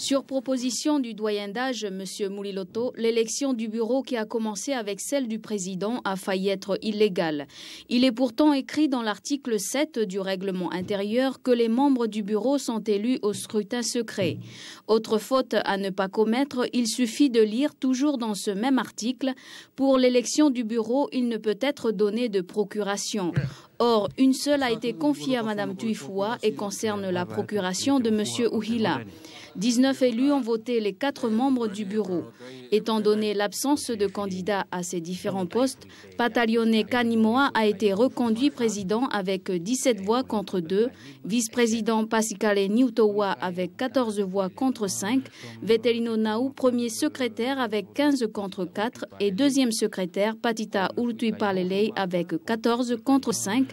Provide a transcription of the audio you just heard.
Sur proposition du doyen d'âge, M. Mouliloto, l'élection du bureau qui a commencé avec celle du président a failli être illégale. Il est pourtant écrit dans l'article 7 du règlement intérieur que les membres du bureau sont élus au scrutin secret. Autre faute à ne pas commettre, il suffit de lire toujours dans ce même article « Pour l'élection du bureau, il ne peut être donné de procuration ». Or, une seule a été confiée à Mme Tuifua et concerne la procuration de M. Uhila. 19 élus ont voté les 4 membres du bureau. Étant donné l'absence de candidats à ces différents postes, Patalione Kanimoa a été reconduit président avec 17 voix contre 2, vice-président Pasikale Niutowa avec 14 voix contre 5, Veterino Naou premier secrétaire avec 15 contre 4 et deuxième secrétaire Patita Ulutuipalelei avec 14 contre 5.